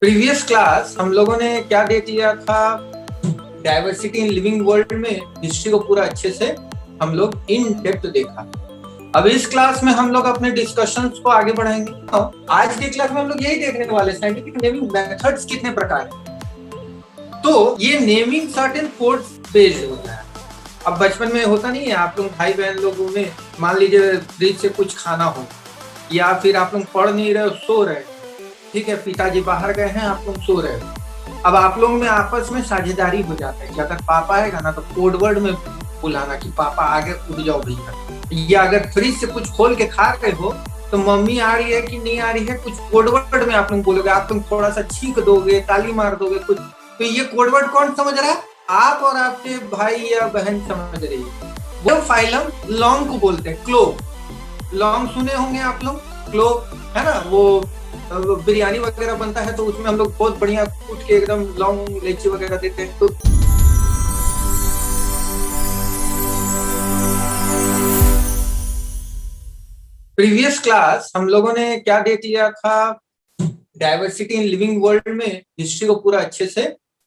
Previous class हम लोगों ने क्या देख लिया था। डाइवर्सिटी इन लिविंग वर्ल्ड में हिस्ट्री को पूरा अच्छे से हम लोग इन डेप्थ देखा। अब इस क्लास में हम लोग अपने डिस्कशंस को आगे बढ़ाएंगे। आज की क्लास में हम लोग यही देखने वाले साइंटिफिक नेमिंग मेथड्स कितने प्रकार हैं। तो ये नेमिंग सर्टेन कोड्स बेस्ड होता है। अब बचपन में होता नहीं है, आप लोग भाई बहन लोगों में मान लीजिए फ्रिज से कुछ खाना हो या फिर आप लोग पढ़ नहीं रहे हो, सो रहे, ठीक है, पिताजी बाहर गए हैं, आप लोग सो रहे हो। अब आप लोग में आपस में साझेदारी हो जाता है कि अगर पापा आएगा ना तो कोडवर्ड में बुलाना कि पापा आगे उठ जाओ भैया। या अगर फ्रिज से कुछ खोल के खा रहे हो तो मम्मी आ रही है कि नहीं आ रही है, कुछ कोडवर्ड में आप लोग बोलोगे। आप लोग थोड़ा सा छींक दोगे, ताली मार दोगे कुछ, तो ये कोडवर्ड कौन समझ रहा है? आप और आपके भाई या बहन समझ रही है। वो फाइलम लॉन्ग को बोलते हैं, क्लो। लॉन्ग सुने होंगे आप लोग, क्लो है ना, वो बिरयानी वगैरह बनता है तो उसमें हम लोग बहुत बढ़िया कूट के एकदम लौंग इलायची वगैरह देते हैं। तो प्रीवियस क्लास हम लोगों ने क्या देख लिया था। डाइवर्सिटी इन लिविंग वर्ल्ड में हिस्ट्री को पूरा अच्छे से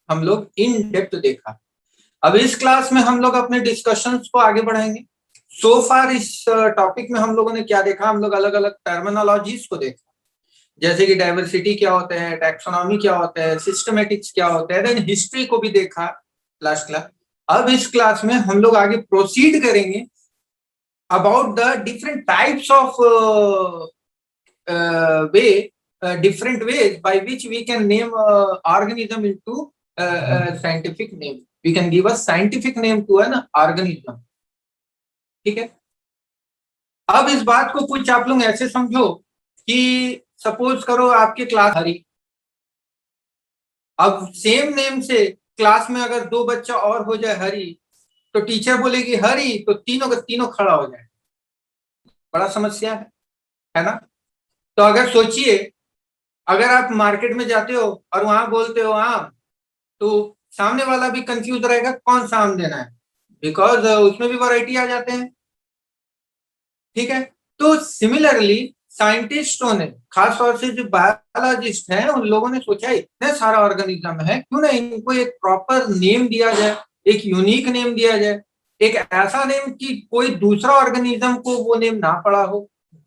हम लोग इन डेप्थ देखा। अब इस क्लास में हम लोग अपने डिस्कशंस को आगे बढ़ाएंगे। सो फार इस टॉपिक में हम लोगों ने क्या देखा, हम लोग अलग अलग टर्मिनोलॉजीज को देखा, जैसे कि डाइवर्सिटी क्या होता है, टैक्सोनॉमी क्या होता है, सिस्टमेटिक्स क्या होता है, देन हिस्ट्री को भी देखा लास्ट क्लास। अब इस क्लास में हम लोग आगे प्रोसीड करेंगे about the different types of way, different ways by which we can name organism into scientific name. We can give a scientific name to an organism. ठीक है। अब इस बात को कुछ आप लोग ऐसे समझो कि सपोज करो आपके क्लास हरी, अब सेम नेम से क्लास में अगर दो बच्चा और हो जाए हरी, तो टीचर बोलेगी हरी तो तीनों का तीनों खड़ा हो जाए। बड़ा समस्या है ना। तो अगर सोचिए, अगर आप मार्केट में जाते हो और वहां बोलते हो आम, तो सामने वाला भी कंफ्यूज रहेगा कौन सा आम देना है, बिकॉज उसमें भी वैरायटी आ जाते हैं। ठीक है। तो सिमिलरली साइंटिस्टों ने, खासतौर से जो बायोलॉजिस्ट हैं, उन लोगों ने सोचा इतने सारा ऑर्गेनिज्म है, क्यों ना इनको एक प्रॉपर नेम दिया जाए, एक यूनिक नेम दिया जाए, एक ऐसा नेम कि कोई दूसरा ऑर्गेनिज्म को वो नेम ना पड़ा हो,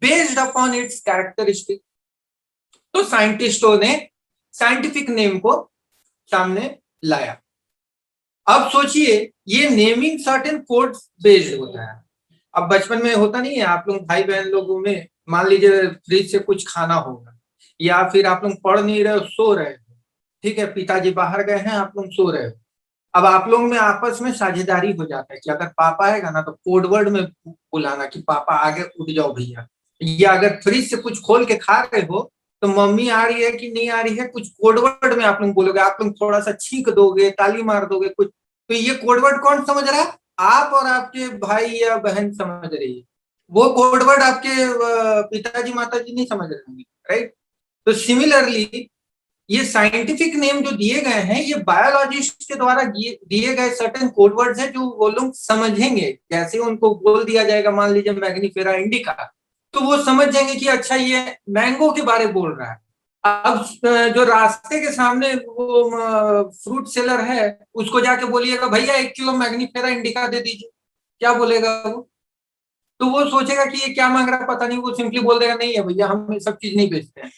बेस्ड अपॉन इट्स कैरेक्टरिस्टिक। तो साइंटिस्टों ने साइंटिफिक नेम को सामने लाया। अब सोचिए, ये नेमिंग सर्टेन कोड्स बेस्ड होता है। अब बचपन में होता नहीं है, आप लोग भाई बहन लोगों में मान लीजिए फ्रिज से कुछ खाना होगा या फिर आप लोग पढ़ नहीं रहे हो, सो रहे हो, ठीक है, पिताजी बाहर गए हैं, आप लोग सो रहे हो। अब आप लोग में आपस में साझेदारी हो जाता है कि अगर पापा आएगा ना तो कोडवर्ड में बुलाना कि पापा आगे उठ जाओ भैया। या अगर फ्रिज से कुछ खोल के खा रहे हो तो मम्मी आ रही है कि नहीं आ रही है, कुछ कोडवर्ड में आप लोग बोलोगे। आप लोग थोड़ा सा छींक दोगे, ताली मार दोगे कुछ, तो ये कोडवर्ड कौन समझ रहा है? आप और आपके भाई या बहन समझ रही है। वो कोडवर्ड आपके पिताजी माताजी नहीं समझ रहे होंगे, राइट। तो सिमिलरली ये साइंटिफिक नेम जो दिए गए हैं, ये बायोलॉजिस्ट के द्वारा दिए गए सर्टेन कोडवर्ड्स हैं जो वो लोग समझेंगे। जैसे उनको बोल दिया जाएगा मान लीजिए मैग्नीफेरा इंडिका, तो वो समझ जाएंगे कि अच्छा ये मैंगो के बारे में बोल रहा है। अब जो रास्ते के सामने वो फ्रूट सेलर है, उसको जाके बोलिएगा भैया 1 किलो मैग्नीफेरा इंडिका दे दीजिए, क्या बोलेगा वो? तो वो सोचेगा कि ये क्या मांग रहा है पता नहीं, वो सिंपली बोल देगा नहीं है भैया, हम ये सब चीज नहीं बेचते हैं।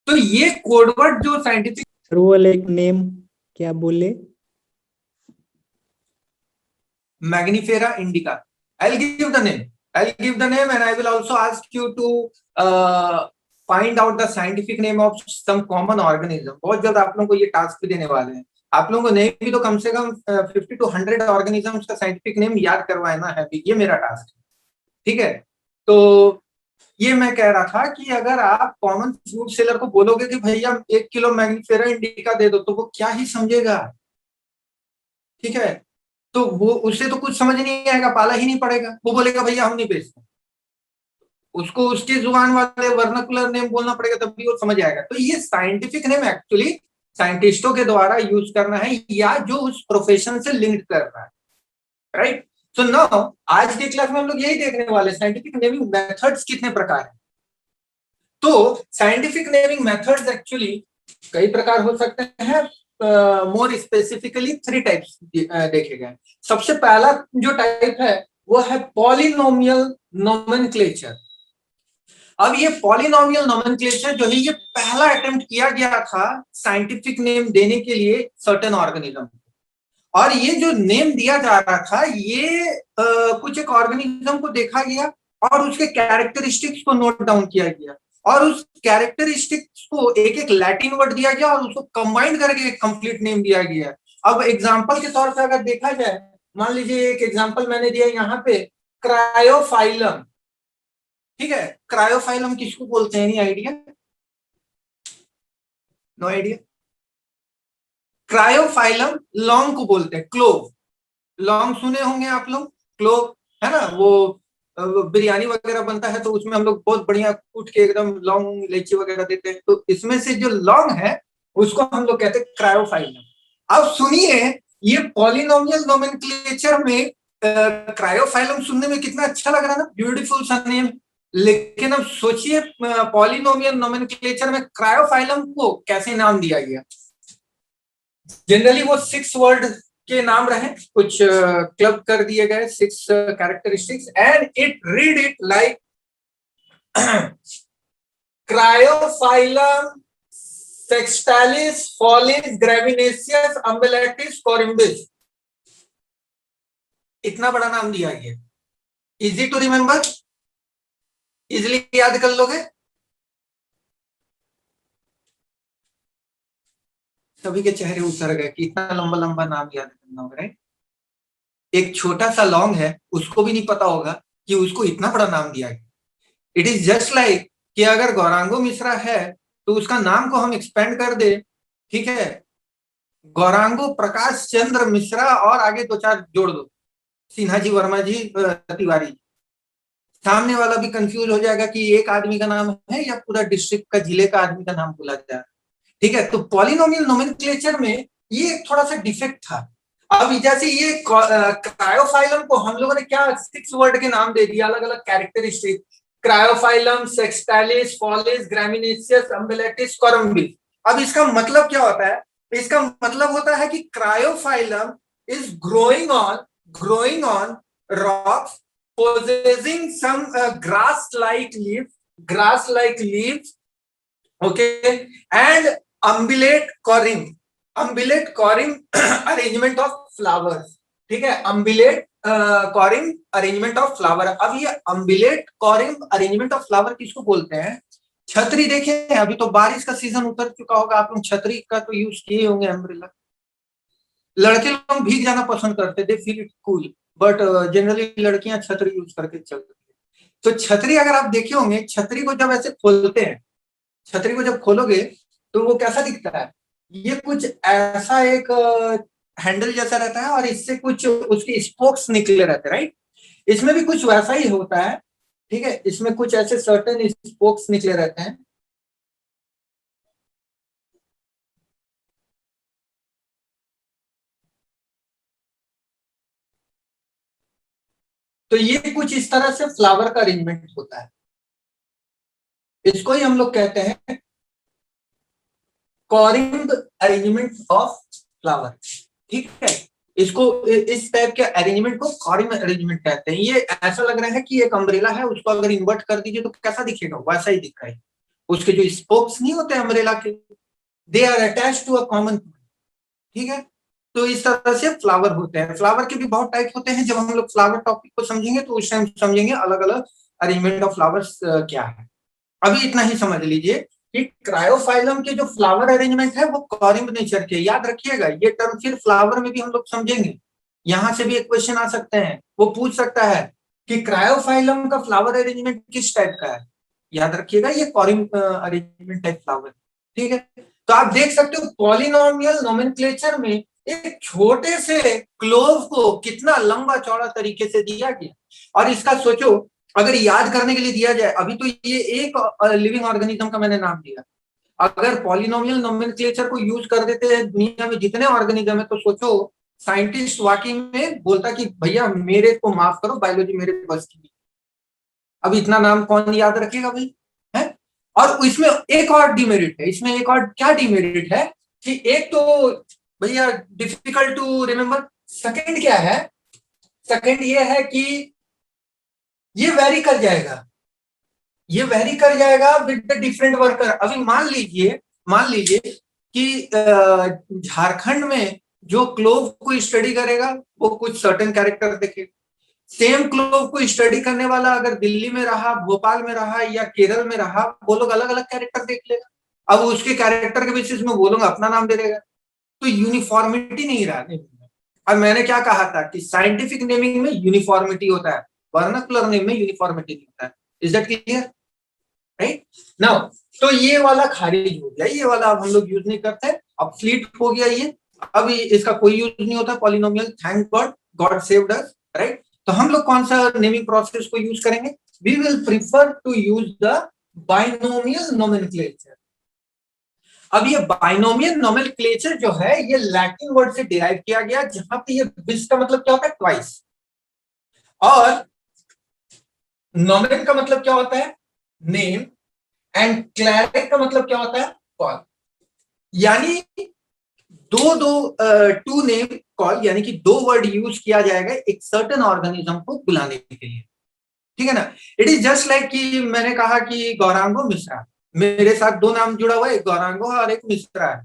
तो ये कोडवर्ड जो साइंटिफिक, सर वो वाला एक नेम क्या बोले? Mangifera indica. I'll give the name. I'll give the name and I will also ask you to find out the scientific name of some common organism. बहुत जल्द आप लोगों को ये टास्क भी देने वाले हैं। आप लोगों को नहीं भी तो कम से कम 50 to 100 ऑर्गेनिजम्स का साइंटिफिक नेम याद करवाना है, ये मेरा टास्क है। ठीक है। तो ये मैं कह रहा था कि अगर आप कॉमन फ्रूट सेलर को बोलोगे कि भैया 1 किलो मैग्नीफेरा इंडिका दे दो, तो वो क्या ही समझेगा। ठीक है। तो वो उससे तो कुछ समझ नहीं आएगा, पाला ही नहीं पड़ेगा, वो बोलेगा भैया हम नहीं बेचते। उसको उसके जुबान वाले वर्नाकुलर नेम बोलना पड़ेगा तभी वो समझ आएगा। तो ये साइंटिफिक नेम एक्चुअली साइंटिस्टों के द्वारा यूज करना है या जो उस प्रोफेशन से लिंक कर रहा है, राइट। सो नाउ आज के क्लास में हम लोग यही देखने वाले साइंटिफिक नेमिंग मेथड्स कितने प्रकार हैं। तो साइंटिफिक नेमिंग मेथड्स एक्चुअली कई प्रकार हो सकते हैं, मोर स्पेसिफिकली 3 टाइप्स देखे गए। सबसे पहला जो टाइप है वो है पॉलिनोमियल नोमेनक्लेचर। अब ये पॉलिनोमियल नोमेनक्लेचर जो है ये पहला अटेम्प्ट किया गया था साइंटिफिक नेम देने के लिए सर्टेन ऑर्गेनिज्म, और ये जो नेम दिया जा रहा था ये कुछ एक ऑर्गेनिज्म को देखा गया और उसके कैरेक्टरिस्टिक्स को नोट डाउन किया गया, और उस कैरेक्टरिस्टिक्स को एक एक लैटिन वर्ड दिया गया और उसको कंबाइन करके एक कंप्लीट नेम दिया गया। अब एग्जांपल के तौर पे अगर देखा जाए, मान लीजिए एक एग्जांपल मैंने दिया यहाँ पे, क्रायोफाइलम। ठीक है, क्रायोफाइलम किसको बोलते हैं? Any idea? No idea. Caryophyllum long को बोलते हैं, क्लोव। लौंग सुने होंगे आप लोग, क्लोव, है ना? वो बिरयानी वगैरह बनता है तो उसमें हम लोग बहुत बढ़िया कूट के एकदम लौंग इलायची वगैरह देते हैं, तो इसमें से जो लौंग है उसको हम लोग कहते हैं क्रायोफाइलम। अब सुनिए, ये पॉलिनोमियल नोमेनक्लेचर में क्रायोफाइलम सुनने में कितना अच्छा लग रहा है ना, ब्यूटीफुल सा नेम। लेकिन अब सोचिए पॉलिनोमियल नोमेनक्लेचर में क्रायोफाइलम को कैसे नाम दिया गया। जनरली वो 6 वर्ड के नाम रहे, कुछ क्लब कर दिए गए 6 characteristics, and it read it like Caryophyllum saxatilis foliis gramineis umbellatis corymbis. इतना बड़ा नाम दिया गया। इजी टू रिमेम्बर, इजिली याद कर लोगे? सभी के चेहरे उतर गए कि इतना लंबा लंबा नाम याद करना होगा, राइट? एक छोटा सा लौंग है, उसको भी नहीं पता होगा कि उसको इतना बड़ा नाम दिया गया। इट इज जस्ट लाइक कि अगर गौरांगो मिश्रा है तो उसका नाम को हम एक्सपेंड कर दे, ठीक है, गौरांगो प्रकाश चंद्र मिश्रा, और आगे 2-4 जोड़ दो, सिन्हा जी, वर्मा जी, तिवारी। सामने वाला भी कंफ्यूज हो जाएगा कि एक आदमी का नाम है या पूरा डिस्ट्रिक्ट का, जिले का आदमी का नाम बोला जाए। ठीक है, तो पॉलिनोमियल नोमेनक्लेचर में ये थोड़ा सा डिफेक्ट था। अब जैसे ये क्रायोफाइलम को हम लोगों ने क्या 6 वर्ड के नाम दे दिया, अलग अलग कैरेक्टरिस्टिक, क्रायोफाइलम सेक्सटालिस फॉलिस ग्रामिनेसियस अम्बेलेटिस कोरम्बिस। अब इसका मतलब क्या होता है? इसका मतलब होता है कि Caryophyllum is growing on rocks possessing some grass like leaves, okay, and umbellate corim arrangement of flowers। ठीक है, umbellate corim arrangement of flower। अब ये umbellate corim arrangement of flower किसको बोलते हैं? छतरी देखे हैं, अभी तो बारिश का सीजन उतर चुका होगा, आप लोग छतरी का तो यूज किए होंगे, अम्ब्रेला। लड़के लोग भीग जाना पसंद करते, they feel it cool, but generally लड़कियां छतरी यूज करके चलती है। तो छतरी अगर आप देखे होंगे, छतरी को जब ऐसे खोलते हैं, छतरी को जब खोलोगे तो वो कैसा दिखता है? ये कुछ ऐसा एक हैंडल जैसा रहता है और इससे कुछ उसके स्पोक्स निकले रहते हैं, राइट? इसमें भी कुछ वैसा ही होता है। ठीक है, इसमें कुछ ऐसे सर्टेन स्पोक्स निकले रहते हैं। तो ये कुछ इस तरह से फ्लावर का अरेंजमेंट होता है। इसको ही हम लोग कहते हैं कॉरिम्ब अरेंजमेंट ऑफ फ्लावर। ठीक है, इसको इस टाइप के अरेंजमेंट को कॉरिम्ब अरेंजमेंट कहते हैं। ये ऐसा लग रहा है कि एक अम्ब्रेला है, उसको अगर इन्वर्ट कर दीजिए तो कैसा दिखेगा? वैसा ही दिख रहा है। उसके जो स्पोक्स नहीं होते अम्ब्रेला के, they are attach to a common. ठीक है, तो इस तरह से फ्लावर होते हैं। फ्लावर के भी बहुत टाइप होते हैं। जब हम लोग फ्लावर टॉपिक को समझेंगे तो उस टाइम समझेंगे अलग अलग अरेंजमेंट ऑफ फ्लावर्स क्या है। अभी इतना ही समझ लीजिए कि क्रायोफाइलम के जो फ्लावर अरेंजमेंट है वो कॉरिम्ब नेचर के। याद रखिएगा, ये टर्म फिर फ्लावर में भी हम लोग समझेंगे। यहां से भी एक क्वेश्चन आ सकते हैं, वो पूछ सकता है कि क्रायोफाइलम का फ्लावर अरेंजमेंट किस टाइप का है। याद रखिएगा, ये कॉरिम्ब अरेंजमेंट टाइप फ्लावर। ठीक है, तो आप देख सकते हो पॉलिनोमियल नोमेनक्लेचर में एक छोटे से क्लोव को कितना लंबा चौड़ा तरीके से दिया गया। और इसका सोचो, अगर याद करने के लिए दिया जाए, अभी तो ये एक लिविंग ऑर्गेनिज्म का मैंने नाम दिया, अगर पॉलिनोमियल नोमेनक्लेचर को यूज कर देते हैं दुनिया में जितने ऑर्गेनिज्म है, तो सोचो साइंटिस्ट वाकई में बोलता कि भैया मेरे को माफ करो, बायोलॉजी मेरे बस की। अब इतना नाम कौन याद रखेगा भाई, है? और इसमें एक और डिमेरिट है, इसमें एक और क्या डिमेरिट है कि एक तो भैया डिफिकल्ट टू रिमेम्बर, सेकंड क्या है, सेकंड ये है कि ये वेरी कर जाएगा, ये वेरी कर जाएगा विद द डिफरेंट वर्कर। अभी मान लीजिए कि झारखंड में जो क्लोव को स्टडी करेगा वो कुछ सर्टेन कैरेक्टर देखेगा, सेम क्लोव को स्टडी करने वाला अगर दिल्ली में रहा, भोपाल में रहा या केरल में रहा, वो लोग अलग अलग कैरेक्टर देख लेगा। अब उसके कैरेक्टर के बेसिस में वो लोग अपना नाम दे देगा, तो यूनिफॉर्मिटी नहीं रहा नेमिंग में। अब मैंने क्या कहा था कि साइंटिफिक नेमिंग में यूनिफॉर्मिटी होता है, वर्नाकुलर नेम में यूनिफॉर्मिटी नहीं होता है। Is that clear? Right now, तो ये वाला खारिज हो गया, ये वाला अब हम लोग यूज नहीं करते, अब फ्लीट हो गया ये, अब इसका कोई यूज नहीं होता polynomial, thank God, God saved us, right. तो हम लोग कौन सा नेमिंग प्रोसेस को यूज करेंगे? We will prefer to use the binomial nomenclature. अब ये बाइनोमियल नोमेनक्लेचर जो है ये लैटिन वर्ड से डिराइव किया गया, जहां पे ये बिस का मतलब क्या होता है? ट्वाइस, और नोमेन का मतलब क्या होता है? नेम, एंड क्लैरिक का मतलब क्या होता है? कॉल। यानी टू नेम कॉल, यानी कि दो वर्ड यूज किया जाएगा एक सर्टेन ऑर्गेनिज्म को बुलाने के लिए, ठीक है ना। इट इज जस्ट लाइक कि मैंने कहा कि गौरांगो मिश्रा, मेरे साथ दो नाम जुड़ा हुआ है, एक गौरांगो और एक मिश्रा है,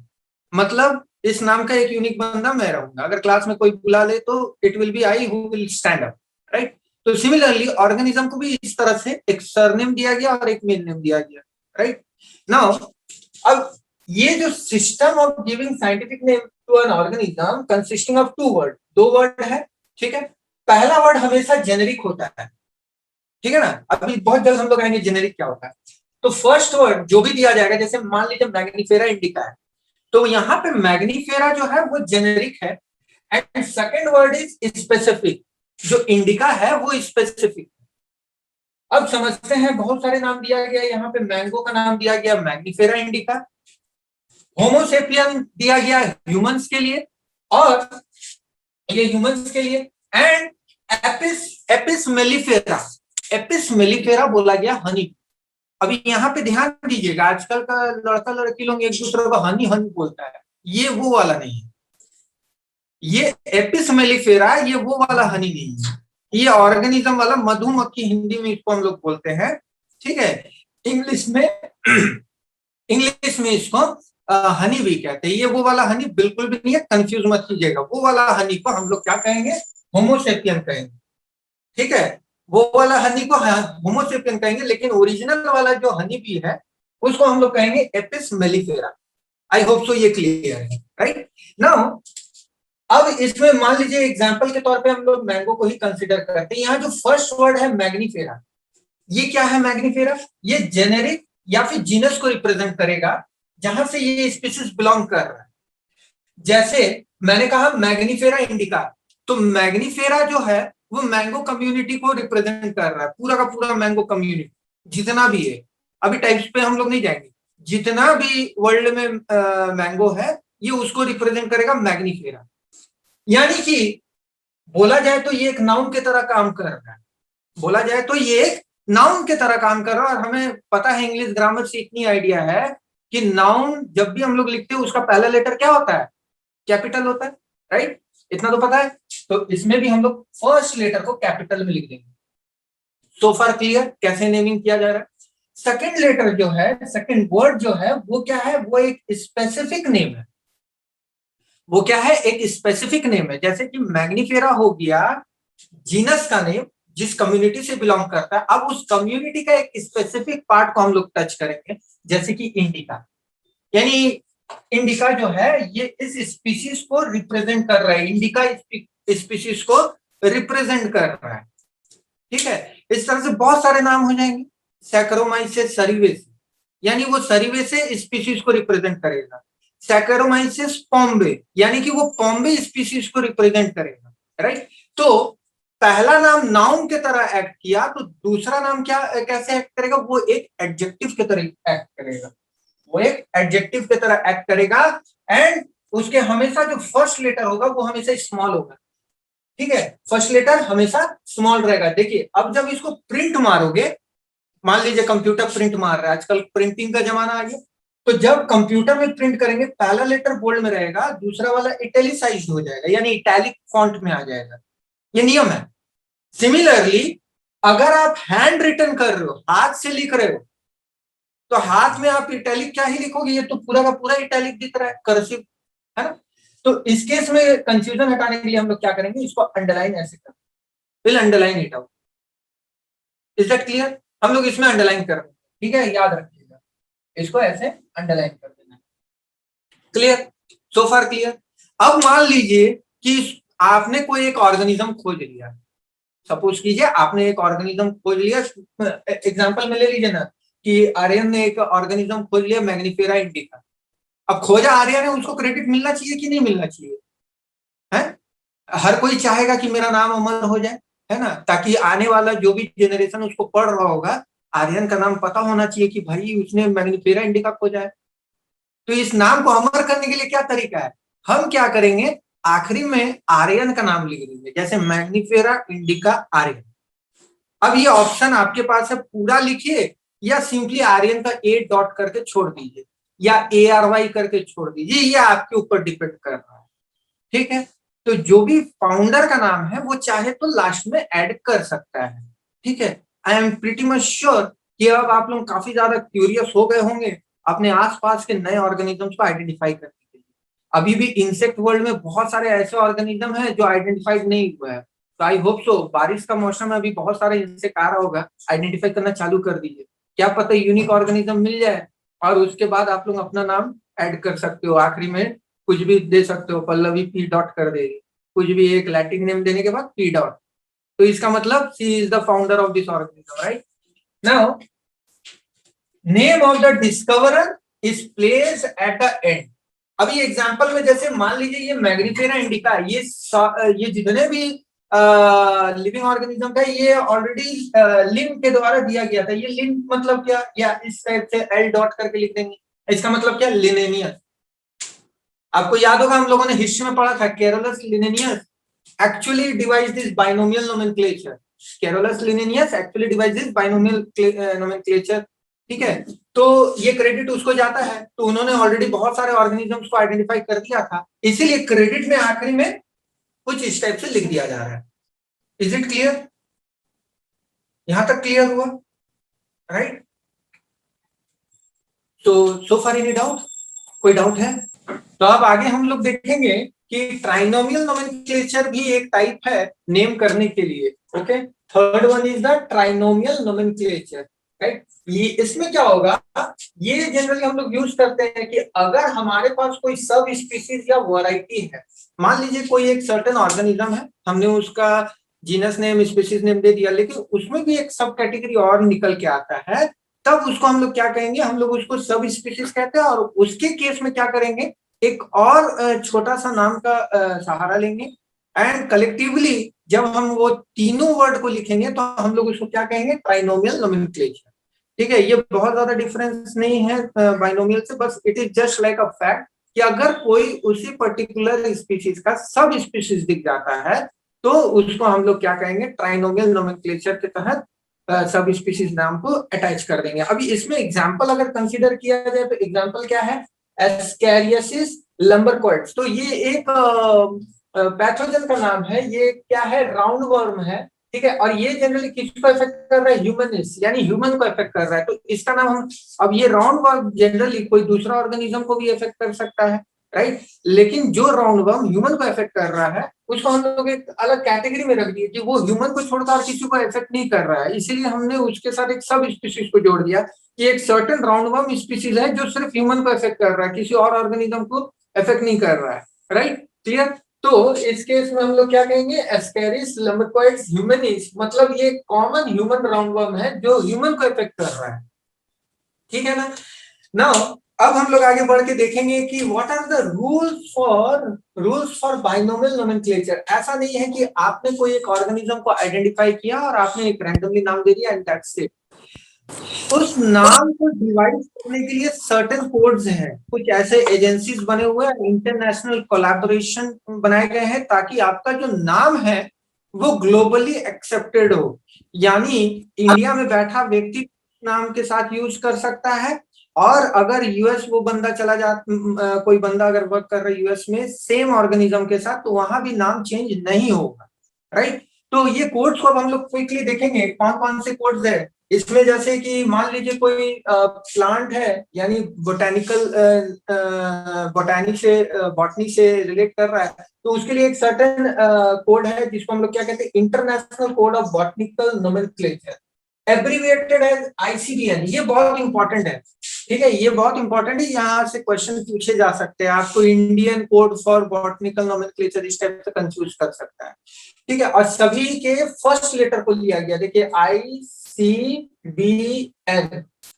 मतलब इस नाम का एक यूनिक बंदा मैं रहूंगा। अगर क्लास में कोई बुला ले तो it will be I who will stand up, right. तो सिमिलरली ऑर्गेनिज्म को भी इस तरह से एक सरनेम दिया गया और एक मेन नेम दिया गया, राइट। नाउ अब ये जो system of giving scientific name to an organism consisting of two word, दो वर्ड है, ठीक है। पहला वर्ड हमेशा जेनेरिक होता है, ठीक है ना। अभी बहुत जल्द हम लोग आएंगे जेनेरिक क्या होता है। तो फर्स्ट वर्ड जो भी दिया जाएगा, जैसे मान लीजिए मैग्नीफेरा इंडिका है, तो यहाँ पे मैग्नीफेरा जो है वो जेनेरिक है, and second word is specific, जो इंडिका है वो स्पेसिफिक। अब समझते हैं, बहुत सारे नाम दिया गया, यहाँ पे मैंगो का नाम दिया गया मैग्नीफेरा इंडिका, होमोसेपियन दिया गया ह्यूमंस के लिए, और ये ह्यूमंस के लिए, and Apis mellifera, Apis mellifera बोला गया हनी। अभी यहाँ पे ध्यान दीजिएगा, आजकल का लड़का लड़की लोग एक दूसरे को हनी हनी बोलता है, ये वो वाला नहीं है, ये एपिस मेलिफेरा ये वो वाला हनी नहीं है, ये ऑर्गेनिज्म वाला मधुमक्खी, हिंदी में इसको हम लोग बोलते हैं, ठीक है। इंग्लिश में इसको हनी भी कहते हैं। ये वो वाला हनी बिल्कुल भी नहीं है, कंफ्यूज मत कीजिएगा। वो वाला हनी को हम लोग क्या कहेंगे? होमोसेपियन कहेंगे, ठीक है। वो वाला हनी को होमोसेपियन कहेंगे, लेकिन ओरिजिनल वाला जो हनी भी है उसको हम लोग कहेंगे Apis mellifera. I hope so ये क्लियर है, राइट। नाउ अब इसमें मान लीजिए एग्जांपल के तौर पे हम लोग मैंगो को ही कंसीडर करते हैं। यहाँ जो फर्स्ट वर्ड है मैग्नीफेरा, ये क्या है? मैग्नीफेरा ये जेनेरिक या फिर जीनस को रिप्रेजेंट करेगा, जहां से ये स्पीशीज बिलोंग कर रहा है। जैसे मैंने कहा मैग्नीफेरा इंडिका, तो मैग्नीफेरा जो है वो मैंगो कम्युनिटी को रिप्रेजेंट कर रहा है, पूरा का पूरा मैंगो कम्युनिटी जितना भी है। अभी टाइप्स पे हम लोग नहीं जाएंगे, जितना भी वर्ल्ड में मैंगो है ये उसको रिप्रेजेंट करेगा मैग्नीफेरा। यानी कि बोला जाए तो ये एक नाउन की तरह काम कर रहा है, बोला जाए तो ये एक नाउन की तरह काम कर रहा है। और हमें पता है इंग्लिश ग्रामर से इतनी आइडिया है कि नाउन जब भी हम लोग लिखते हैं उसका पहला लेटर क्या होता है? कैपिटल होता है, राइट। इतना तो पता है। तो इसमें भी हम लोग फर्स्ट लेटर को कैपिटल में लिख देंगे। सो फार क्लियर कैसे नेमिंग किया जा रहा है। सेकंड लेटर जो है, सेकंड वर्ड जो है वो क्या है? वो एक स्पेसिफिक नेम है। वो क्या है? एक स्पेसिफिक नेम है। जैसे कि मैग्नीफेरा हो गया जीनस का नेम, जिस कम्युनिटी से बिलोंग करता है। अब उस कम्युनिटी का एक स्पेसिफिक पार्ट को हम लोग टच करेंगे, जैसे कि इंडिका। यानी इंडिका जो है ये इस स्पीशीज को रिप्रेजेंट कर रहा है, इंडिका स्पीशीज को रिप्रेजेंट कर रहा है, ठीक है। इस तरह से बहुत सारे नाम हो जाएंगे। सैकरोमाइसिस सरीवेसी, यानी वो सरीवेसी स्पीशीज को रिप्रेजेंट करेगा। सैकरोमाइसिस पॉम्बे, यानी कि वो पॉम्बे स्पीशीज को रिप्रेजेंट करेगा, राइट। तो पहला नाम नाउन के तरह एक्ट किया, तो दूसरा नाम क्या कैसे एक्ट करेगा? वो एक एडजेक्टिव की तरह एक्ट करेगा, वो एक एडजेक्टिव की तरह एक्ट करेगा। एंड उसके हमेशा जो फर्स्ट लेटर होगा वो हमेशा स्मॉल होगा, ठीक है। फर्स्ट लेटर हमेशा स्मॉल रहेगा। देखिए अब जब इसको प्रिंट मारोगे मान लीजिए कंप्यूटर प्रिंट मार रहा है, आजकल प्रिंटिंग का जमाना आ गया, तो जब कंप्यूटर में प्रिंट करेंगे पहला लेटर बोल्ड में रहेगा, दूसरा वाला इटैलिसाइज्ड हो जाएगा यानी इटैलिक फॉन्ट में आ जाएगा, ये नियम है। सिमिलरली अगर आप हैंड रिटन कर रहे हो, हाथ से लिख रहे हो, तो हाथ में आप इटैलिक क्या ही लिखोगे, ये तो पूरा का पूरा इटैलिक दिख रहा है, कर्सिव, है ना। तो इस केस में कंफ्यूजन हटाने के लिए हम लोग क्या करेंगे, इसको अंडरलाइन ऐसे कर, will underline it out. Is that clear? हम लोग इसमें अंडरलाइन कर रहे हैं, ठीक है, याद रखिएगा, इसको ऐसे अंडरलाइन कर देना। क्लियर? सो फार क्लियर? अब मान लीजिए कि आपने कोई एक ऑर्गेनिज्म खोज लिया, सपोज कीजिए आपने एक ऑर्गेनिज्म खोज लिया, एग्जांपल में ले लीजिए ना कि आर्यन ने एक ऑर्गेनिज्म खोज लिया मैग्निफेरा इंडिका। अब खोजा आर्यन है, उसको क्रेडिट मिलना चाहिए कि नहीं मिलना चाहिए? है, हर कोई चाहेगा कि मेरा नाम अमर हो जाए, है ना, ताकि आने वाला जो भी जनरेशन उसको पढ़ रहा होगा, आर्यन का नाम पता होना चाहिए कि भाई उसने मैग्निफेरा इंडिका खोजा है। तो इस नाम को अमर करने के लिए क्या तरीका है, हम क्या करेंगे, आखिरी में आर्यन का नाम लिख देंगे, जैसे मैग्निफेरा इंडिका आर्यन। अब ये ऑप्शन आपके पास है, पूरा लिखिए या सिंपली आर्यन का ए डॉट करके छोड़ दीजिए या ARY करके छोड़ दीजिए, ये आपके ऊपर डिपेंड कर रहा है, ठीक है। तो जो भी फाउंडर का नाम है वो चाहे तो लास्ट में ऐड कर सकता है, ठीक है। I am pretty much sure कि अब आप लोग काफी ज्यादा क्यूरियस हो गए होंगे अपने आसपास के नए ऑर्गेनिजम्स को आइडेंटिफाई करने के लिए। अभी भी इंसेक्ट वर्ल्ड में बहुत सारे ऐसे ऑर्गेनिज्म हैं जो आइडेंटिफाइड नहीं हुए हैं, तो आई होप सो बारिश का मौसम में अभी बहुत सारे इंसेक्ट आ रहा होगा, आइडेंटिफाई करना चालू कर दीजिए, क्या पता यूनिक ऑर्गेनिज्म मिल जाए और उसके बाद आप लोग अपना नाम ऐड कर सकते हो, आखिरी में कुछ भी दे सकते हो, पल्लवी पी डॉट कर देगी, कुछ भी एक लैटिन नेम देने के बाद पी डॉट, तो इसका मतलब C is the founder of this organism, right. Now name of the discoverer is place at the end. अभी एग्जांपल में जैसे मान लीजिए ये मैग्निफेरा इंडिका, ये जितने भी लिविंग ऑर्गेनिज्म था ये ऑलरेडी लिन के द्वारा दिया गया था। ये लिन मतलब क्या, या इस टाइप से एल डॉट करके लिख देंगे, इसका मतलब क्या, लिनेनियस। आपको याद होगा हम लोगों ने हिस्ट्री में पढ़ा था, Carolus लिनेनियस actually devised this binomial nomenclature. Carolus Linnaeus actually devised this binomial nomenclature, ठीक है। तो ये क्रेडिट उसको जाता है, तो उन्होंने ऑलरेडी बहुत सारे ऑर्गेनिजम्स को आइडेंटिफाई कर दिया था, इसीलिए क्रेडिट में आखिरी में कुछ इस टाइप से लिख दिया जा रहा है। Is it clear? यहां तक क्लियर हुआ, राइट? तो सो फार एनी डाउट, कोई डाउट है? तो अब आगे हम लोग देखेंगे कि ट्राइनोमियल नोमेनक्लेचर भी एक टाइप है नेम करने के लिए, okay. Third one is the trinomial nomenclature, right. ये इसमें क्या होगा, ये जनरली हम लोग यूज करते हैं कि अगर हमारे पास कोई सब स्पीसीज या वैरायटी है, मान लीजिए कोई एक सर्टेन ऑर्गेनिज्म है, हमने उसका जीनस नेम स्पीसीज नेम दे दिया, लेकिन उसमें भी एक सब कैटेगरी और निकल के आता है, तब उसको हम लोग क्या कहेंगे, हम लोग उसको सब स्पीसीज कहते हैं, और उसके केस में क्या करेंगे, एक और छोटा सा नाम का सहारा लेंगे, एंड कलेक्टिवली जब हम वो तीनों वर्ड को लिखेंगे तो हम लोग उसको क्या कहेंगे, ट्राइनोमियल नोमेनक्लेचर, ठीक है। ये बहुत ज्यादा डिफरेंस नहीं है बाइनोमियल से, बस it is just like a fact कि अगर कोई उसी पर्टिकुलर स्पीशीज का सब स्पीशीज दिख जाता है तो उसको हम लोग क्या कहेंगे, ट्राइनोमियल नोमेनक्लेचर के तहत सब स्पीशीज नाम को अटैच कर देंगे। अभी इसमें एग्जाम्पल अगर कंसिडर किया जाए तो एग्जाम्पल क्या है, एस्कैरियासिस लंबरकॉइड्स, तो ये एक पैथोजन का नाम है, ये क्या है, राउंड वर्म है, ठीक है, और ये जनरली किसको इफेक्ट कर रहा है, ह्यूमनिस यानी ह्यूमन को इफेक्ट कर रहा है, तो इसका नाम हम, अब ये राउंड वर्म जनरली कोई दूसरा ऑर्गेनिज्म को भी इफेक्ट कर सकता है, राइट, लेकिन जो राउंड वर्म ह्यूमन को इफेक्ट कर रहा है उसको हम लोग एक अलग कैटेगरी में रख दिए कि वो ह्यूमन को छोड़कर और किसी को इफेक्ट नहीं कर रहा है, इसीलिए हमने उसके साथ एक सब स्पीशीज को जोड़ दिया कि एक सर्टेन राउंड वर्म स्पीशीज है जो सिर्फ ह्यूमन को इफेक्ट कर रहा है, किसी और ऑर्गेनिज्म को इफेक्ट नहीं कर रहा है, राइट, क्लियर। तो इस केस में हम लोग क्या कहेंगे, एस्कैरिस लंबरकॉइड्स ह्यूमनिस, मतलब ये कॉमन ह्यूमन राउंड वर्म है जो ह्यूमन को इफेक्ट कर रहा है, ठीक है ना। नाउ अब हम लोग आगे बढ़ के देखेंगे कि what are the rules for binomial nomenclature. ऐसा नहीं है कि आपने कोई एक ऑर्गेनिज्म को आइडेंटिफाई किया और आपने एक रैंडमली नाम दे दिया एंड दैट्स इट। उस नाम को डिवाइड करने के लिए सर्टेन कोड्स हैं, कुछ ऐसे एजेंसीज बने हुए हैं, इंटरनेशनल कोलैबोरेशन बनाए गए हैं ताकि आपका जो नाम है वो ग्लोबली एक्सेप्टेड हो, यानी इंडिया में बैठा व्यक्ति नाम के साथ यूज कर सकता है, और अगर यूएस वो बंदा चला जा कोई बंदा अगर वर्क कर रहा है यूएस में सेम ऑर्गेनिज्म के साथ, तो वहां भी नाम चेंज नहीं होगा, राइट। तो ये कोड्स को अब हम लोग क्विकली देखेंगे कौन कौन से कोड्स है इसमें। जैसे कि मान लीजिए कोई प्लांट है, यानी बोटानी से बॉटनी से रिलेट कर रहा है, तो उसके लिए एक सर्टेन कोड है जिसको हम लोग क्या कहते हैं, international code of botanical nomenclature, abbreviated as ICBN. ये बहुत इंपॉर्टेंट है, ठीक है, ये बहुत इंपॉर्टेंट है, यहाँ से क्वेश्चन पूछे जा सकते हैं आपको। Indian code for botanical nomenclature इस टाइप से कंफ्यूज कर सकता है, ठीक है। और सभी के फर्स्ट लेटर को लिया गया, देखिए ICBN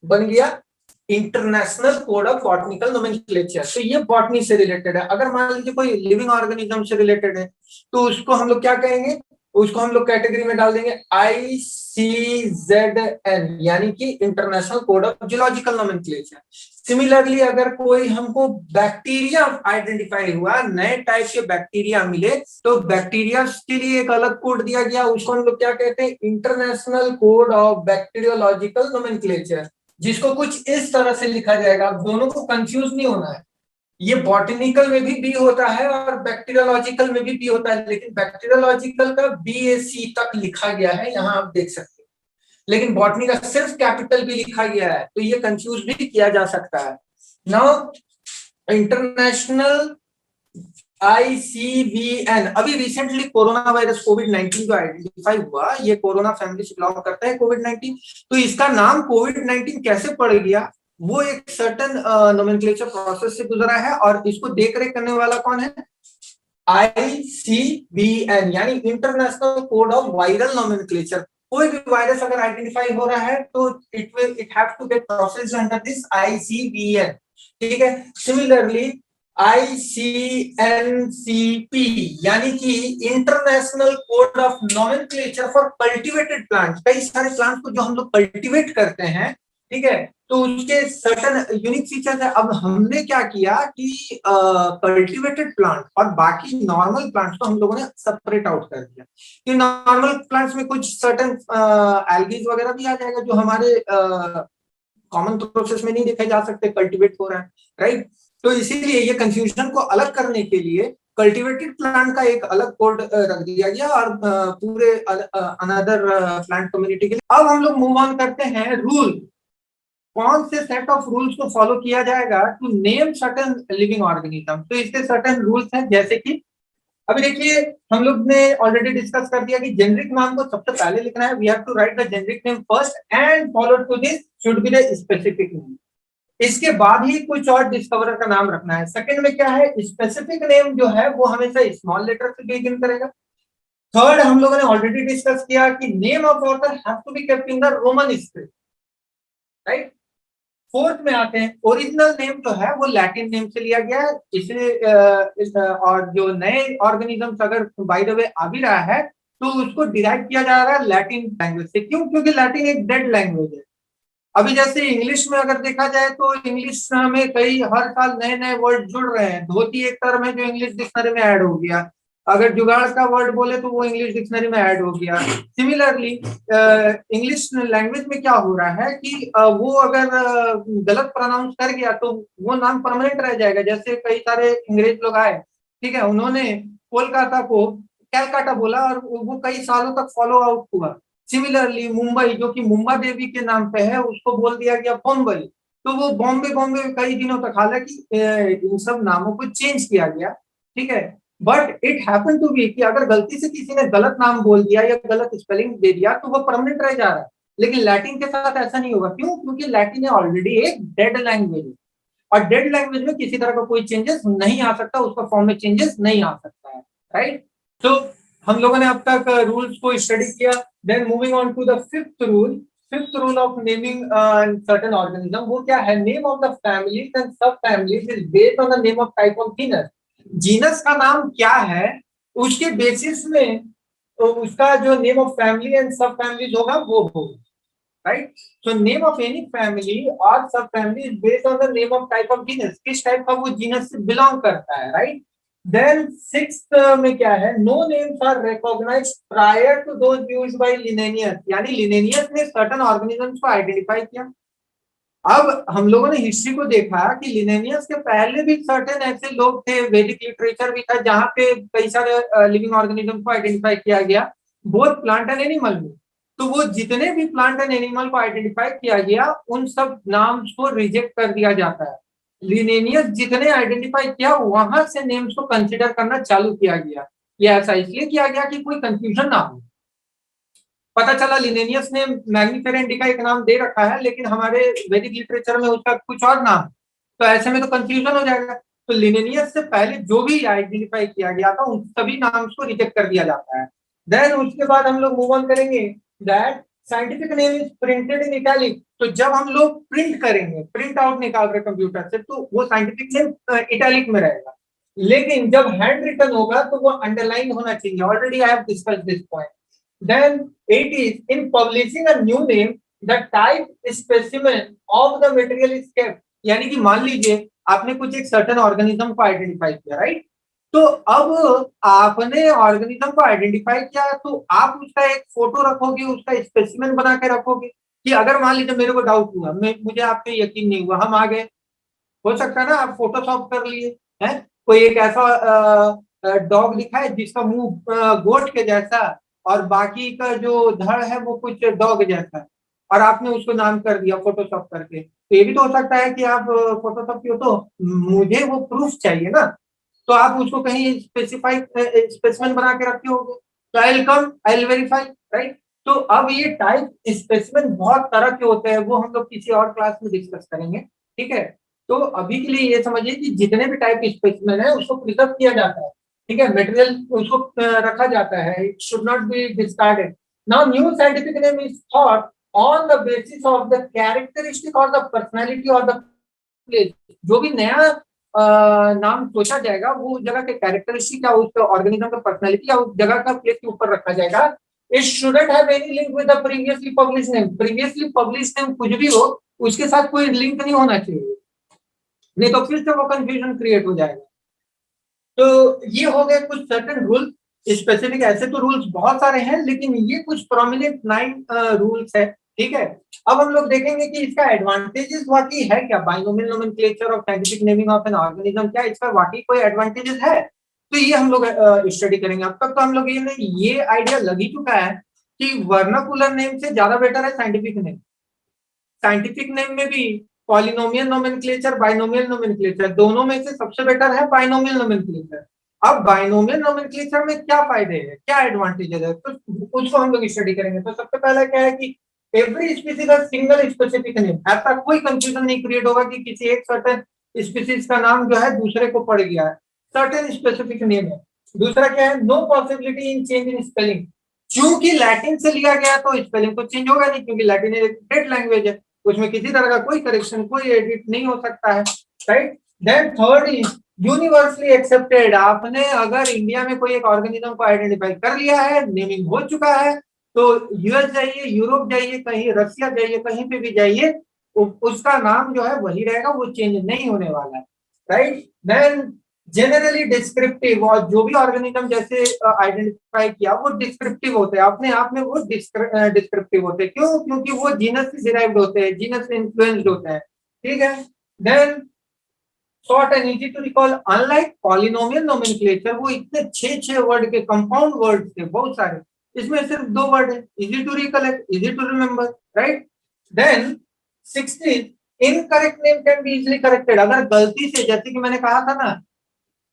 बन गया international code of botanical nomenclature. तो ये बॉटनी से रिलेटेड है। अगर मान लीजिए कोई लिविंग ऑर्गेनिज्म से रिलेटेड है, तो उसको हम लोग क्या कहेंगे, उसको हम लोग कैटेगरी में डाल देंगे ICZN, यानी कि international code of zoological nomenclature. Similarly अगर कोई हमको बैक्टीरिया आइडेंटिफाई हुआ, नए टाइप के बैक्टीरिया मिले, तो बैक्टीरिया के लिए एक अलग कोड दिया गया, उसको हम लोग क्या कहते हैं, international code of bacteriological nomenclature, जिसको कुछ इस तरह से लिखा जाएगा। दोनों को कंफ्यूज नहीं होना है, ये बॉटनिकल में भी बी होता है और बैक्टीरियोलॉजिकल में भी बी होता है, लेकिन बैक्टीरियोलॉजिकल का BAC तक लिखा गया है, यहाँ आप देख सकते हैं, लेकिन बॉटनी का सिर्फ कैपिटल भी लिखा गया है, तो ये कंफ्यूज भी किया जा सकता है। नाउ इंटरनेशनल ICBN, अभी रिसेंटली कोरोना वायरस कोविड-19 जो आइडेंटिफाई हुआ, ये कोरोना फैमिली से बिलोंग करता है कोविड-19, तो इसका नाम कोविड-19 कैसे पड़ गया, वो एक सर्टन नोमेनक्लेचर प्रोसेस से गुजरा है, और इसको देख रेख करने वाला कौन है, ICBN, यानी international code of viral nomenclature. कोई भी वायरस अगर आइडेंटिफाई हो रहा है तो it have to get processed under this ICBN, ठीक है। सिमिलरली ICNCP, यानी कि international code of nomenclature for cultivated plants. कई सारे प्लांट्स को जो हम लोग कल्टीवेट करते हैं, ठीक है, तो उसके सर्टन यूनिक फीचर्स है। अब हमने क्या किया कि कल्टीवेटेड प्लांट और बाकी नॉर्मल प्लांट्स को हम लोगों ने सेपरेट आउट कर दिया, कि नॉर्मल प्लांट्स में कुछ सर्टन एल्गीज वगैरह भी आ जाएगा जो हमारे कॉमन प्रोसेस में नहीं देखे जा सकते, कल्टीवेट हो रहा है, राइट। तो इसीलिए ये कंफ्यूजन को अलग करने के लिए कल्टीवेटेड प्लांट का एक अलग कोड रख दिया गया, और पूरे अनदर प्लांट कम्युनिटी के लिए। अब हम लोग मूव ऑन करते हैं रूल, कौन से सेट ऑफ रूल्स को फॉलो किया जाएगा to name certain living organism. तो इसके सर्टेन रूल्स हैं, जैसे कि अभी देखिए हम लोग ने ऑलरेडी डिस्कस कर दिया कि जेनरिक नाम को सबसे पहले लिखना है, we have to write the generic name first and follow to this should be the specific name. इसके बाद ही कुछ और डिस्कवरर का नाम रखना है। सेकंड में क्या है, स्पेसिफिक नेम जो है वो हमेशा स्मॉल लेटर से बिगिन करेगा। थर्ड हम लोगों ने ऑलरेडी डिस्कस किया कि name of author have to be kept in the Roman script, right. Fourth में आते हैं, ओरिजिनल नेम जो है वो लैटिन नेम से लिया गया है, इसलिए और जो नए ऑर्गेनिजम्स अगर बाय द वे आ भी रहा है तो उसको डिराइव किया जा रहा है लैटिन लैंग्वेज से। क्यों? क्योंकि लैटिन एक डेड लैंग्वेज है। अभी जैसे इंग्लिश में अगर देखा जाए तो इंग्लिश में कई हर साल नए नए वर्ड जुड़ रहे हैं। धोती एक टर्म है जो इंग्लिश डिक्शनरी में ऐड हो गया, अगर जुगाड़ का वर्ड बोले तो वो इंग्लिश डिक्शनरी में ऐड हो गया। सिमिलरली इंग्लिश लैंग्वेज में क्या हो रहा है कि वो अगर गलत प्रोनाउंस कर गया तो वो नाम परमानेंट रह जाएगा। जैसे कई सारे अंग्रेज लोग आए, ठीक है, उन्होंने कोलकाता को कैलकाटा बोला और वो कई सालों तक फॉलो आउट हुआ। सिमिलरली मुंबई, जो कि मुंबा देवी के नाम पे है, उसको बोल दिया गया बम्बई, तो वो बॉम्बे बॉम्बे कई दिनों तक, हालांकि इन सब नामों को चेंज किया गया, ठीक है। But it happen to be कि अगर गलती से किसी ने गलत नाम बोल दिया या गलत स्पेलिंग दे दिया तो वो परमानेंट रह जा रहा है। लेकिन लैटिन के साथ ऐसा नहीं होगा। क्यों? क्योंकि लैटिन ऑलरेडी एक डेड लैंग्वेज है, और डेड लैंग्वेज में किसी तरह का कोई चेंजेस नहीं आ सकता, उसका फॉर्म में चेंजेस नहीं आ सकता है, राइट। तो हम लोगों ने अब तक रूल्स को स्टडी किया। Then moving on to the fifth rule of naming certain organism, वो क्या है, name of the families and sub families is based on the name of type of genus. Genus का नाम क्या है उसके बेसिस में तो उसका जो name of family and sub families होगा वो होगा, right. So name of any family और सब family is based on the name of type of genus, किस टाइप का वो जीनस से बिलोंग करता है, राइट। देन सिक्स्थ में क्या है, no names are recognised prior to those used by Linnaeus, यानी लिनेनियस ने सर्टेन ऑर्गेनिजम्स को आइडेंटिफाई किया। अब हम लोगों ने हिस्ट्री को देखा कि लिनेनियस के पहले भी सर्टेन ऐसे लोग थे, वैदिक लिटरेचर भी था जहां पे कई सारे लिविंग ऑर्गेनिज्म को आइडेंटिफाई किया गया, बोथ प्लांट एंड एनिमल में। तो वो जितने भी प्लांट एंड एनिमल को आइडेंटिफाई किया गया उन सब नाम्स को रिजेक्ट कर दिया जाता है। लिनेनियस जितने आइडेंटिफाई किया वहां से नेम्स को कंसिडर करना चालू किया गया। ये ऐसा इसलिए किया गया कि कोई कंफ्यूजन ना हो। पता चला लिनेनियस ने मैग्निफेरा इंडिका एक नाम दे रखा है लेकिन हमारे वैदिक लिटरेचर में उसका कुछ और नाम, तो ऐसे में तो कंफ्यूजन हो जाएगा। तो लिनेनियस से पहले जो भी आइडेंटिफाई किया गया था उन सभी नाम्स को रिजेक्ट कर दिया जाता है। देन उसके बाद हम लोग मूव ऑन करेंगे that scientific name is printed in italic. तो जब हम लोग प्रिंट करेंगे, प्रिंट आउट निकाल रहे कंप्यूटर से, तो वो साइंटिफिक नेम इटैलिक में रहेगा, लेकिन जब हैंड रिटन होगा तो वो अंडरलाइन होना चाहिए। Already I have discussed this point. Then it is in publishing a new name, the type specimen of the material is kept। यानी कि मान लीजिए आपने कुछ एक सर्टेन ऑर्गेनिज्म को आइडेंटिफाई किया, राइट? तो अब आपने ऑर्गेनिज्म को आइडेंटिफाई किया तो आप उसका एक फोटो रखोगे, उसका स्पेसिमेन बना के रखोगे कि अगर मान लीजिए मेरे को डाउट हुआ, मुझे आप पे यकीन नहीं हुआ, हम आ गए, हो सकता है ना आप फोटोशॉप कर लिए है, कोई एक ऐसा डॉग दिखा है जिसका मुंह गोट के जैसा और बाकी का जो धड़ है वो कुछ डॉग जैसा है, और आपने उसको नाम कर दिया फोटोशॉप करके। तो ये भी तो हो सकता है कि आप फोटोशॉप किए, तो मुझे वो प्रूफ चाहिए ना, तो आप उसको कहीं स्पेसिफाई स्पेसिमेन बना के रखे होंगे, तो I will come, I will verify, right? तो अब ये टाइप स्पेसिमेन बहुत तरह के होते हैं, वो हम लोग किसी और क्लास में डिस्कस करेंगे, ठीक है? तो अभी के लिए ये समझिए कि जितने भी टाइप के स्पेसिमेन है उसको प्रिजर्व किया जाता है, ठीक है, मटेरियल उसको रखा जाता है, it should not be discarded. Now new scientific name is thought on the basis of the characteristic और द पर्सनालिटी और द प्लेस। जो भी नया नाम सोचा जाएगा वो जगह के कैरेक्टरिस्टिक या उस ऑर्गेनिज्म का पर्सनालिटी या उस जगह का प्लेस के ऊपर रखा जाएगा। It shouldn't have any link with the previously published name. Previously published name कुछ भी हो उसके साथ कोई लिंक नहीं होना चाहिए, नहीं तो फिर से वो कंफ्यूजन क्रिएट हो जाएगा। तो ये हो गए कुछ सर्टेन रूल स्पेसिफिक, ऐसे तो रूल्स बहुत सारे हैं लेकिन ये कुछ प्रोमिनेंट 9 रूल्स है, ठीक है? अब हम लोग देखेंगे कि इसका एडवांटेजेस वाकई है क्या, binomial nomenclature of scientific naming of an organism, क्या इसका वाकई कोई एडवांटेजेस है? तो ये हम लोग स्टडी करेंगे। अब तक तो हम लोग ये आइडिया लग ही चुका है कि वर्नाकुलर नेम से ज्यादा बेटर है साइंटिफिक नेम। साइंटिफिक नेम में भी पॉलिनोमियल नोमेनक्लेचर, बाइनोमियल नोमेनक्लेचर, दोनों में से सबसे बेटर है बाइनोमियल नोमेनक्लेचर। अब बाइनोमियल नोमेनक्लेचर में क्या फायदे हैं, क्या एडवांटेजेस है, तो उसको हम लोग स्टडी करेंगे। तो सबसे पहला क्या है कि एवरी स्पीसीज का सिंगल स्पेसिफिक नेम, ऐसा कोई कंफ्यूजन नहीं क्रिएट होगा कि किसी एक सर्टेन स्पीसीज का नाम जो है दूसरे को पड़ गया है, सर्टेन स्पेसिफिक नेम है। दूसरा क्या है, no possibility in change in spelling. क्योंकि लैटिन से लिया गया तो स्पेलिंग तो चेंज होगा नहीं, क्योंकि लैटिन एक डेड लैंग्वेज है, उसमें किसी तरह का कोई करेक्शन, कोई एडिट नहीं हो सकता है, right? Then third is universally accepted. आपने अगर इंडिया में कोई एक ऑर्गेनिज्म को आइडेंटिफाई कर लिया है, नेमिंग हो चुका है, तो यूएस जाइए, यूरोप जाइए, कहीं रसिया जाइए, कहीं पे भी जाइए, उसका नाम जो है वही रहेगा, वो चेंज नहीं होने वाला है, राइट? देन जनरली डिस्क्रिप्टिव, और जो भी ऑर्गेनिज्म जैसे आइडेंटिफाई किया वो डिस्क्रिप्टिव होते हैं, अपने आप में वो डिस्क्रिप्टिव होते हैं। क्यों? क्योंकि वो जीनस से डिराइव्ड होते हैं, जीनस से इन्फ्लुएंस्ड होते हैं, ठीक है? Then short and easy to recall, unlike polynomial nomenclature, वो इतने 6 वर्ड के कंपाउंड वर्ड थे बहुत सारे, इसमें सिर्फ 2 वर्ड है, easy to recollect, easy to remember, right? Then 16 incorrect name can be easily corrected. अगर गलती से, जैसे कि मैंने कहा था ना,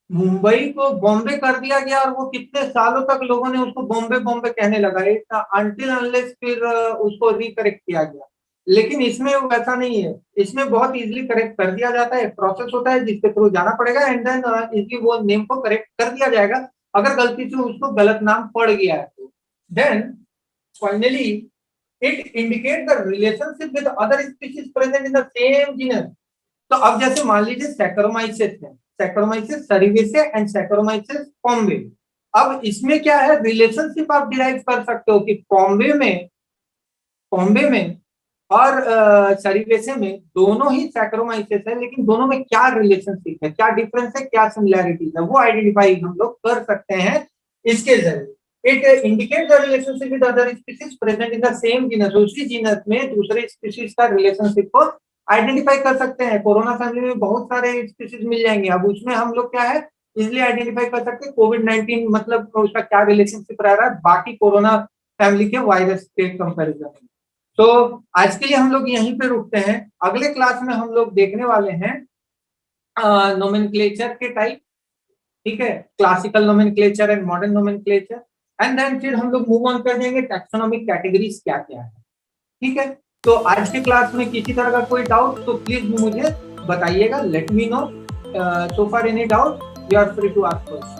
मुंबई को बॉम्बे कर दिया गया और वो कितने सालों तक लोगों ने उसको बॉम्बे बॉम्बे कहने लगा, अनटिल अनलेस फिर उसको रिकरेक्ट किया गया। लेकिन इसमें वैसा नहीं है, इसमें बहुत इजीली करेक्ट कर दिया जाता है, प्रोसेस होता है जिसके थ्रू जाना पड़ेगा एंड देन इजीली वो नेम को करेक्ट कर दिया जाएगा अगर गलती से उसको गलत नाम पड़ गया है तो। Then finally it indicate the relationship with other species present in the same genus. तो अब जैसे मान लीजिए सैकरोमाइसिस है, Saccharomyces cerevisiae and Saccharomyces pombe. अब इसमें क्या है, रिलेशनशिप आप डिराइव कर सकते हो कि पॉम्बे में और सेरिपेसे में दोनों ही सैकरोमाइसेस है, लेकिन दोनों में क्या रिलेशनशिप है, क्या डिफरेंस है, क्या सिमिलैरिटीज है, वो आइडेंटिफाई हम लोग कर सकते हैं इसके जरिए। It indicate the relationship with other species present in the same genus, उसी जीनस में दूसरे स्पीशीज का रिलेशनशिप को आइडेंटिफाई कर सकते हैं। कोरोना फैमिली में बहुत सारे स्पीशीज मिल जाएंगे, अब उसमें हम लोग क्या है इजिली आइडेंटिफाई कर सकते हैं कोविड-19 मतलब उसका क्या रिलेशनशिप रह रहा है बाकी कोरोना फैमिली के वायरस के कंपैरिजन में। तो आज के लिए हम लोग यहीं पे रुकते हैं। अगले क्लास में हम लोग देखने वाले हैं नोमेनक्लेचर के टाइप, ठीक है, classical nomenclature and modern nomenclature, and then फिर हम लोग मूव ऑन कर देंगे टैक्सोनॉमिक कैटेगरीज क्या क्या है, ठीक है। तो आज के क्लास में किसी तरह का कोई डाउट तो प्लीज मुझे बताइएगा, let me know. So far any doubt you are free to ask question.